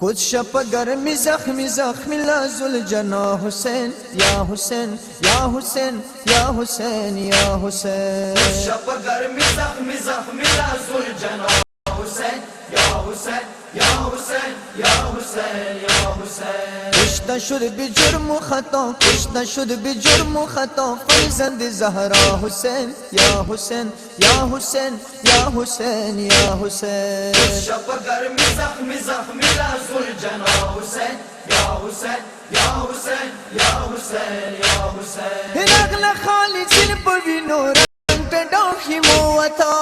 खुद शप गर्मी जख्मी जख्मी लाजुल जना हुसैन या हुसैन या हुसैन या हुसैन या हुसैन। खुद शप गर्मी जख्मी जख्मी लाजुल जना हुसैन या हुसैन या हुसैन या हुसैन या हुसैन। कश्ता शुद भी जुर्म खता कश्ता शुद भी जुर्म खता फर्जंद ज़हरा हुसैन या हुसैन या हुसैन या हुसैन या हुसैन। खुद शप गर्मी जख्मी जख्मी लाजुल जना हुसैन या हुसैन या हुसैन या हुसैन या हुसैन। रगला खाली जिन पविनो रंग पे डाखी मोता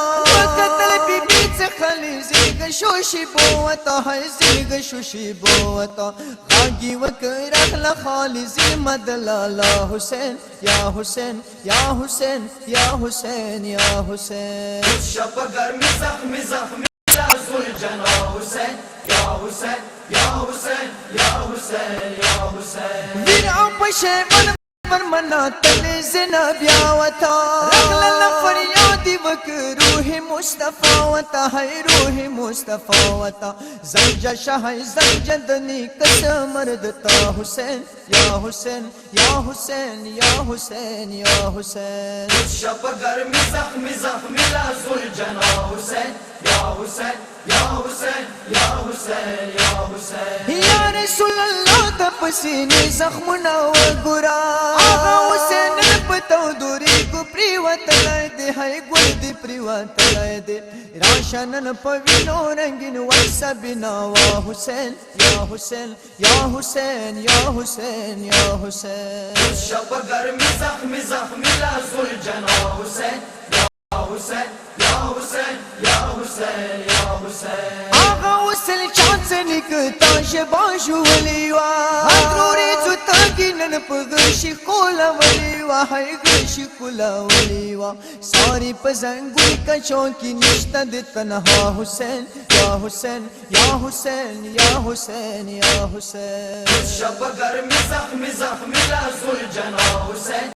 कतल बीबी से खाली जिग शोशी बोता है जिग शोशी बोता खागी वक रगला खाली जिन मदलाला हुसैन या हुसैन या हुसैन या हुसैन या हुसैन। खुद शप गर्मी जख्मी जख्मी लाजुल जना हुसैन या हुसैन या हुसैन या हुसैन या हुसैन। वीर आपशे मन पर मना तले जना ब्यावता रगला फरियादी वक रूह मुस्तफा वता है रूह मुस्तफा वता जंजा शाह जंजदनी कसम मर्दता हुसैन या हुसैन या हुसैन या हुसैन या हुसैन। खुद शप गर्मी जख्मी जख्मी लाजुल जना हुसैन या हुसैन या हुसैन या हुसैन या हुसैन। या रसूल अल्लाह तपसीने जख्मना वगुरा आगा हुसैन पतो दूरी को प्रिवत लाए दे है गुल्दी प्रिवत लाए दे राशनन पविनो रंगीन वैसा बिना वा हुसैन या हुसैन या हुसैन या हुसैन या हुसैन। खुद शप गर्मी जख्मी जख्मी लाजुल जना हुसैन या हुसैन या हुसैन या हुसैन या हुसैन। आगा हुसैन चांद से निकता शबाशु वलीवा हजरूरी जुता की नन पगशी कोला वलीवा है गशी कोला वलीवा सारी पजंगुई का चौकी निश्ता दे तन्हा हुसैन या हुसैन या हुसैन या हुसैन या हुसैन। खुद शप गर्मी जख्मी जख्मी लाजुल जना हुसैन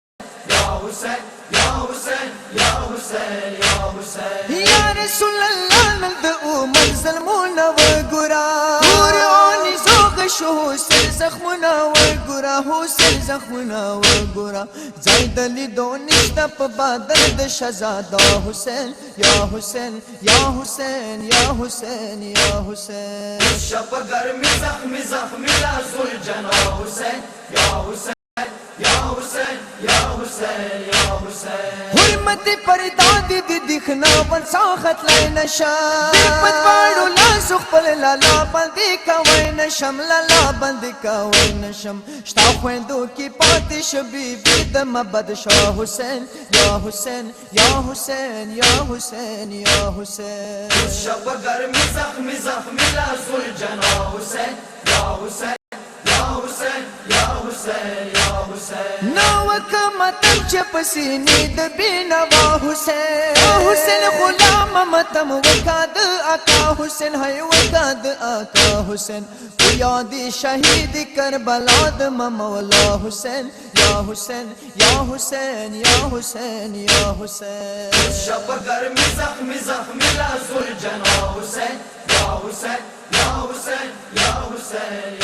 या हुसैन या हुसैन या हुसैन या हुसैन। या रसूल अल्लाह नल्द ओ मंजल मुना वगुरा कुरानी जोग शो हुसैन जख्मना वगुरा हुसैन जख्मना वगुरा जायदली दो निश्ता बादल द शहजादा हुसैन या हुसैन या हुसैन या हुसैन या हुसैन। खुद शप गर्मी जख्मी जख्मी लाजुल जना हुसैन या हुसैन या हुसैन या हुसैन या हुसैन। हुर्मत पर दादी दी दिखना बन साखत लाए नशा पत पाड़ो ला सुख पल लाला बंदी का वै नशम लाला बंदी का वै नशम शता ख्वेंदो की पातिश बीबी दम बदशाह हुसैन या हुसैन या हुसैन या हुसैन या हुसैन। खुद शप गर्मी जख्मी जख्मी लाजुल जना हुसैन या हुसैन या हुसैन या हुसैन या हुसैन। नावक मतम चपसीनी दबीना वा हुसैन हुसैन गुलाम मतम वकाद आका हुसैन है वकाद आका हुसैन यादी शहीद करबला द मौला हुसैन या हुसैन या हुसैन या हुसैन या हुसैन। खुद शप गर्मी जख्मी जख्मी लाजुल जना हुसैन या हुसैन या हुसैन या हुसैन।